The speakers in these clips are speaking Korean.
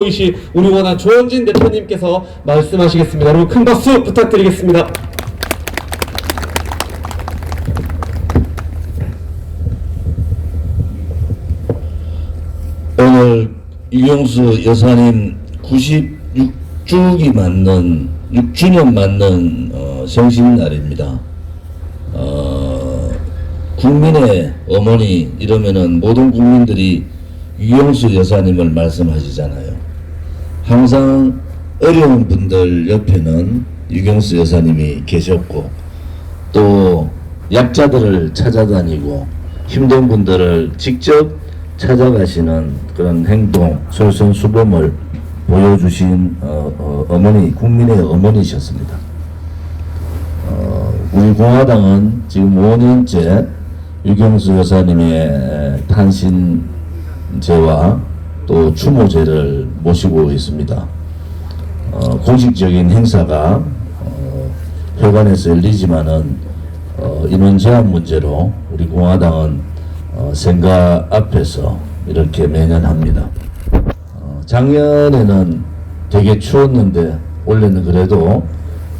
이시 우리 원한 조영진 대표님께서 말씀하시겠습니다. 여러분 큰 박수 부탁드리겠습니다. 오늘 유경수 여사님 96주기 맞는 6주년 맞는 생신날입니다. 국민의 어머니 이러면은 모든 국민들이 유경수 여사님을 말씀하시잖아요. 항상 어려운 분들 옆에는 유경수 여사님이 계셨고, 또 약자들을 찾아다니고 힘든 분들을 직접 찾아가시는 그런 행동, 솔선수범을 보여주신 어머니, 국민의 어머니셨습니다. 우리 공화당은 지금 5년째 유경수 여사님의 탄신제와 또 추모제를 모시고 있습니다. 공식적인 행사가 회관에서 열리지만은 인원 제한 문제로 우리 공화당은 생가 앞에서 이렇게 매년 합니다. 작년에는 되게 추웠는데 올해는 그래도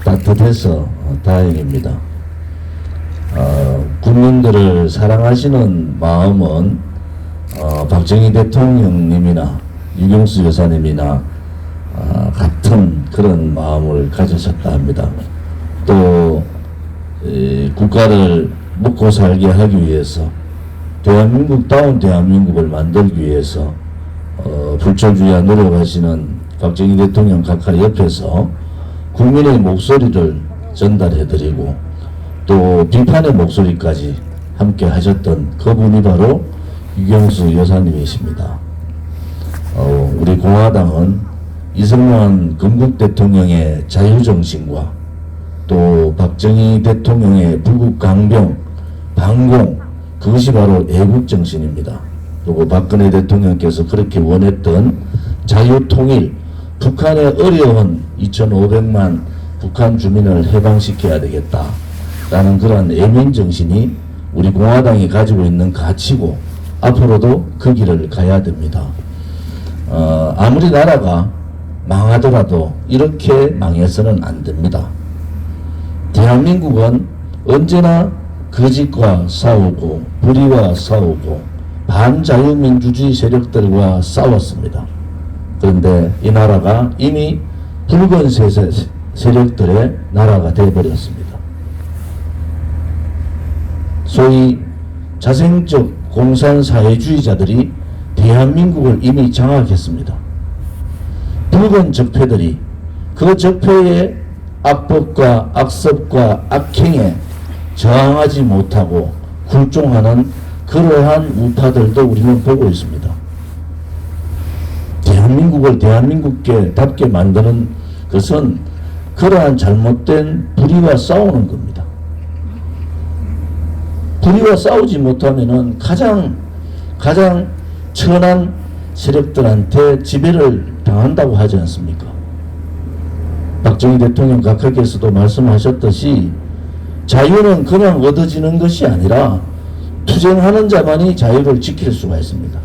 따뜻해서 다행입니다. 국민들을 사랑하시는 마음은 박정희 대통령님이나 유경수 여사님이나 같은 그런 마음을 가지셨다 합니다. 또 국가를 먹고 살게 하기 위해서, 대한민국다운 대한민국을 만들기 위해서 불철주야 노력하시는 박정희 대통령 각하 옆에서 국민의 목소리를 전달해드리고 또 비판의 목소리까지 함께 하셨던 그분이 바로 유경수 여사님이십니다. 우리 공화당은 이승만 건국 대통령의 자유정신과 또 박정희 대통령의 불국 강병, 반공, 그것이 바로 애국정신입니다. 그리고 박근혜 대통령께서 그렇게 원했던 자유통일, 북한의 어려운 2,500만 북한 주민을 해방시켜야 되겠다라는 그런 애민정신이 우리 공화당이 가지고 있는 가치고 앞으로도 그 길을 가야 됩니다. 아무리 나라가 망하더라도 이렇게 망해서는 안 됩니다. 대한민국은 언제나 거짓과 싸우고 불의와 싸우고 반자유민주주의 세력들과 싸웠습니다. 그런데 이 나라가 이미 붉은 세력들의 나라가 되어버렸습니다. 소위 자생적 공산사회주의자들이 대한민국을 이미 장악했습니다. 붉은 적폐들이 그 적폐의 악법과 악습과 악행에 저항하지 못하고 굴종하는 그러한 우파들도 우리는 보고 있습니다. 대한민국을 대한민국답게 만드는 것은 그러한 잘못된 불의와 싸우는 겁니다. 불의와 싸우지 못하면은 가장 천한 세력들한테 지배를 당한다고 하지 않습니까? 박정희 대통령 각하께서도 말씀하셨듯이 자유는 그냥 얻어지는 것이 아니라 투쟁하는 자만이 자유를 지킬 수가 있습니다.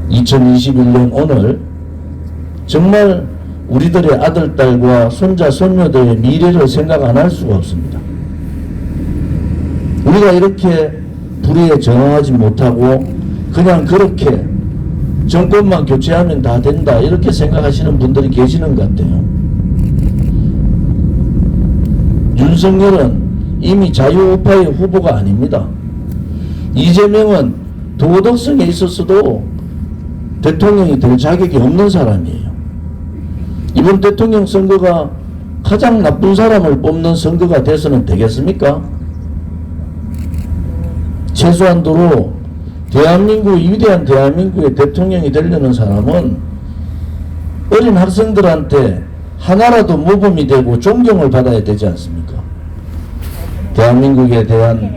2021년 오늘 정말 우리들의 아들, 딸과 손자, 손녀들의 미래를 생각 안 할 수가 없습니다. 우리가 이렇게 불의에 저항하지 못하고 그냥 그렇게 정권만 교체하면 다 된다 이렇게 생각하시는 분들이 계시는 것 같아요. 윤석열은 이미 자유우파의 후보가 아닙니다. 이재명은 도덕성에 있어서도 대통령이 될 자격이 없는 사람이에요. 이번 대통령 선거가 가장 나쁜 사람을 뽑는 선거가 돼서는 되겠습니까? 최소한도로 위대한 대한민국의 대통령이 되려는 사람은 어린 학생들한테 하나라도 모범이 되고 존경을 받아야 되지 않습니까? 대한민국에 대한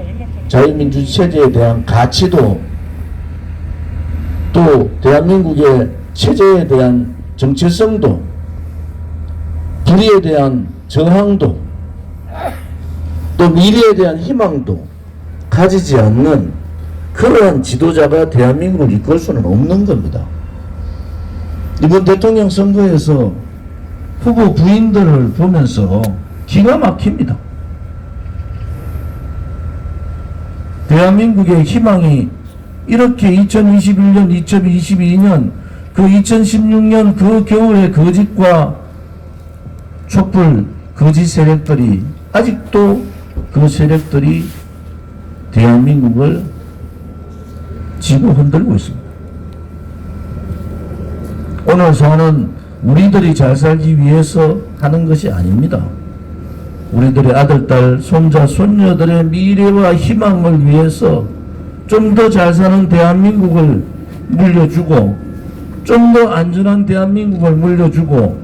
자유민주 체제에 대한 가치도 또 대한민국의 체제에 대한 정체성도 불의에 대한 저항도 또 미래에 대한 희망도 가지지 않는 그러한 지도자가 대한민국을 이끌 수는 없는 겁니다. 이번 대통령 선거에서 후보 부인들을 보면서 기가 막힙니다. 대한민국의 희망이 이렇게 2021년, 2022년, 그 2016년 그 겨울의 거짓과 촛불 거짓 세력들이 아직도 그 세력들이 대한민국을 지고 흔들고 있습니다. 오늘 사는 우리들이 잘 살기 위해서 하는 것이 아닙니다. 우리들의 아들, 딸, 손자, 손녀들의 미래와 희망을 위해서 좀 더 잘 사는 대한민국을 물려주고 좀 더 안전한 대한민국을 물려주고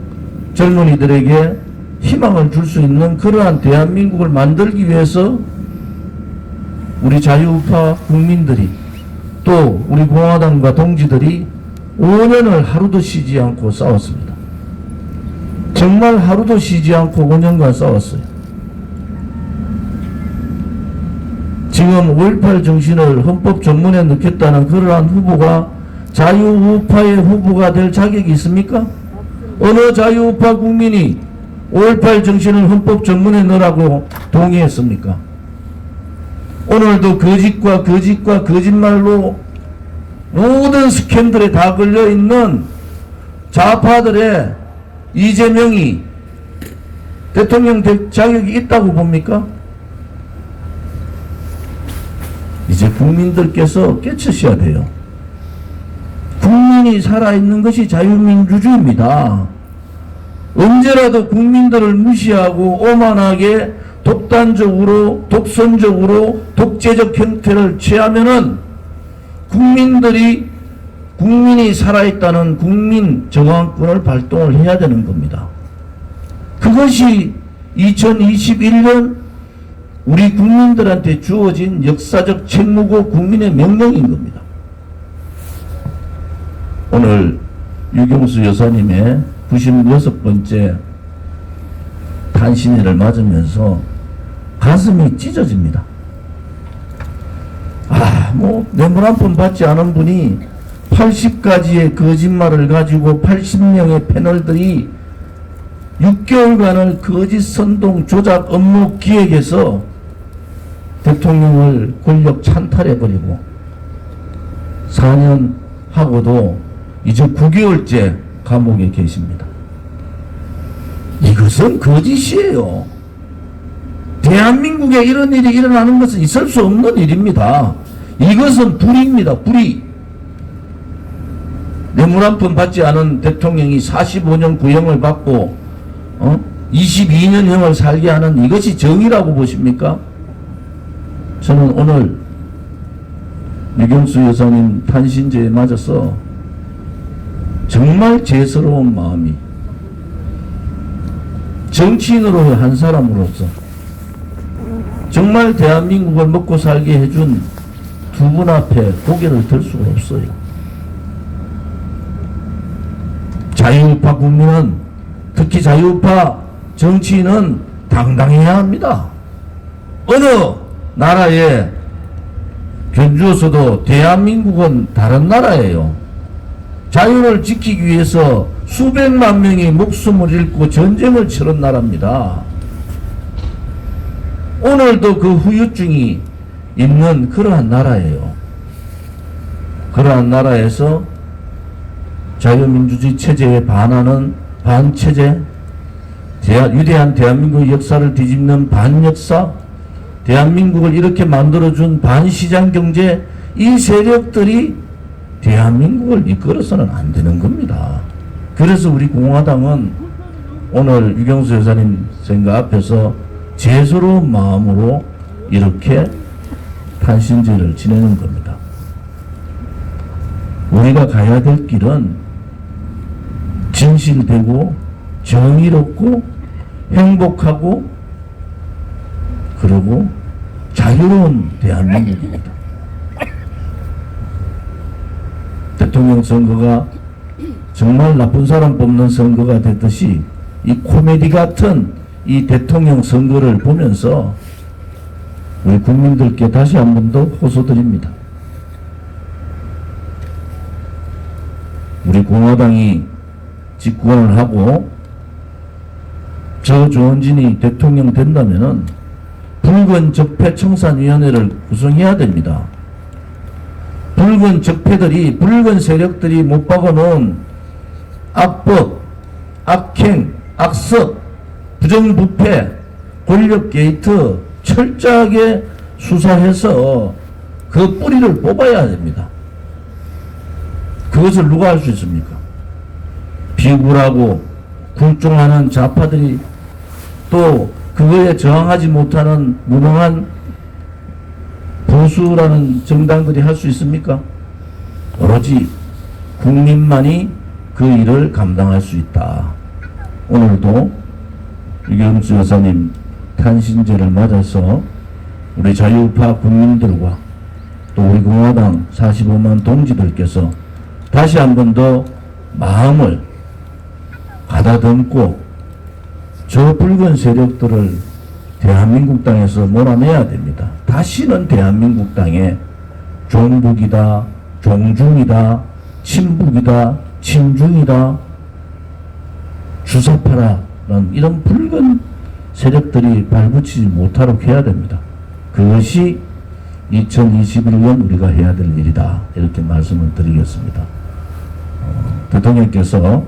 젊은이들에게 희망을 줄 수 있는 그러한 대한민국을 만들기 위해서 우리 자유우파 국민들이 또 우리 공화당과 동지들이 5년을 하루도 쉬지 않고 싸웠습니다. 정말 하루도 쉬지 않고 5년간 싸웠어요. 지금 5.18 정신을 헌법 전문에 넣겠다는 그러한 후보가 자유우파의 후보가 될 자격이 있습니까? 어느 자유우파 국민이 5.18 정신을 헌법 전문에 넣으라고 동의했습니까? 오늘도 거짓과 거짓말로 모든 스캔들에 다 걸려있는 좌파들의 이재명이 대통령 될 자격이 있다고 봅니까? 이제 국민들께서 깨치셔야 돼요. 국민이 살아있는 것이 자유민주주의입니다. 언제라도 국민들을 무시하고 오만하게 독단적으로 독선적으로 독재적 형태를 취하면은 국민이 살아있다는 국민 정황권을 발동을 해야 되는 겁니다. 그것이 2021년 우리 국민들한테 주어진 역사적 책무고 국민의 명령인 겁니다. 오늘 유경수 여사님의 96번째 탄신일을 맞으면서 가슴이 찢어집니다. 뇌물 한 푼 받지 않은 분이 80가지의 거짓말을 가지고 80명의 패널들이 6개월간을 거짓 선동 조작 업무 기획해서 대통령을 권력 찬탈해버리고 4년 하고도 이제 9개월째 감옥에 계십니다. 이것은 거짓이에요. 대한민국에 이런 일이 일어나는 것은 있을 수 없는 일입니다. 이것은 불의입니다. 불의. 뇌물 한 푼 받지 않은 대통령이 45년 구형을 받고 22년형을 살게 하는 이것이 정의라고 보십니까? 저는 오늘 유경수 여사님 탄신제에 맞아서 정말 죄스러운 마음이, 정치인으로 한 사람으로서 정말 대한민국을 먹고 살게 해준 두 분 앞에 고개를 들 수가 없어요. 자유우파 국민은, 특히 자유우파 정치인은 당당해야 합니다. 어느 나라에 견주어서도 대한민국은 다른 나라예요. 자유를 지키기 위해서 수백만 명이 목숨을 잃고 전쟁을 치른 나라입니다. 오늘도 그 후유증이 있는 그러한 나라예요. 그러한 나라에서 자유민주주의 체제에 반하는 반체제, 위대한 대한민국의 역사를 뒤집는 반역사, 대한민국을 이렇게 만들어준 반시장 경제, 이 세력들이 대한민국을 이끌어서는 안 되는 겁니다. 그래서 우리 공화당은 오늘 유경수 여사님 생각 앞에서 죄스러운 마음으로 이렇게 탄신제를 지내는 겁니다. 우리가 가야 될 길은 진실되고 정의롭고 행복하고 그리고 자유로운 대한민국입니다. 대통령 선거가 정말 나쁜 사람 뽑는 선거가 됐듯이 이 코미디 같은 이 대통령 선거를 보면서 우리 국민들께 다시 한 번 더 호소드립니다. 우리 공화당이 집권을 하고 저 조원진이 대통령 된다면은 붉은 적폐 청산위원회를 구성해야 됩니다. 붉은 적폐들이, 붉은 세력들이 못 박아놓은 악법, 악행, 악습, 부정부패, 권력 게이트 철저하게 수사해서 그 뿌리를 뽑아야 됩니다. 그것을 누가 할 수 있습니까? 비굴하고 굴종하는 좌파들이 또 그거에 저항하지 못하는 무능한 보수라는 정당들이 할 수 있습니까? 오로지 국민만이 그 일을 감당할 수 있다. 오늘도 유경수 여사님 탄신제를 맞아서 우리 자유우파 국민들과 또 우리 공화당 45만 동지들께서 다시 한 번 더 마음을 가다듬고 저 붉은 세력들을 대한민국 땅에서 몰아내야 됩니다. 다시는 대한민국 땅에 종북이다, 종중이다, 친북이다, 친중이다, 주사파라는 이런 붉은 세력들이 발붙이지 못하도록 해야 됩니다. 그것이 2021년 우리가 해야 될 일이다. 이렇게 말씀을 드리겠습니다. 대통령께서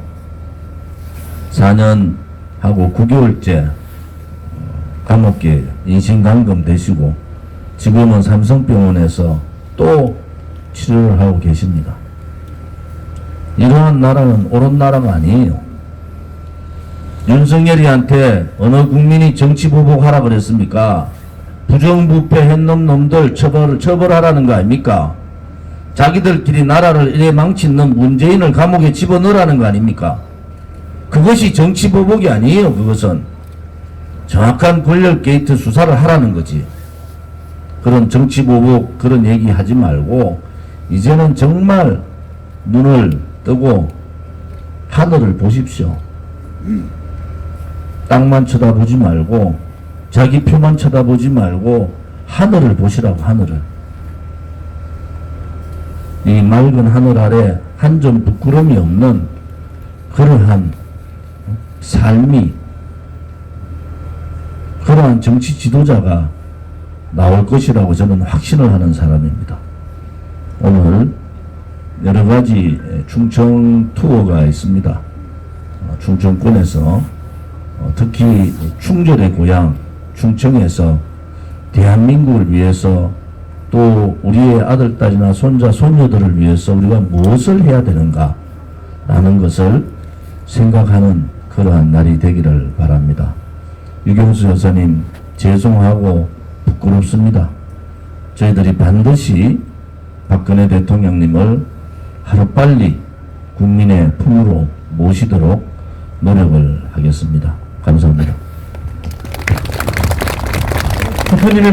4년하고 9개월째 감옥에 인신감금 되시고 지금은 삼성병원에서 또 치료를 하고 계십니다. 이러한 나라는 옳은 나라가 아니에요. 윤석열이한테 어느 국민이 정치보복하라 그랬습니까? 부정부패 했놈 놈들 처벌하라는 거 아닙니까? 자기들끼리 나라를 이래 망친 놈 문재인을 감옥에 집어넣으라는 거 아닙니까? 그것이 정치보복이 아니에요. 그것은 정확한 권력 게이트 수사를 하라는 거지. 그런 정치보복 그런 얘기 하지 말고 이제는 정말 눈을 뜨고 하늘을 보십시오. 땅만 쳐다보지 말고 자기 표만 쳐다보지 말고 하늘을 보시라고. 하늘을. 이 맑은 하늘 아래 한 점 부끄러움이 없는 그러한 삶이, 그러한 정치 지도자가 나올 것이라고 저는 확신을 하는 사람입니다. 오늘 여러 가지 충청 투어가 있습니다. 충청권에서 특히 충절의 고향 충청에서 대한민국을 위해서 또 우리의 아들, 딸이나 손자, 손녀들을 위해서 우리가 무엇을 해야 되는가 라는 것을 생각하는 그러한 날이 되기를 바랍니다. 유경수 여사님 죄송하고 부끄럽습니다. 저희들이 반드시 박근혜 대통령님을 하루빨리 국민의 품으로 모시도록 노력을 하겠습니다. 감사합니다. 대표님의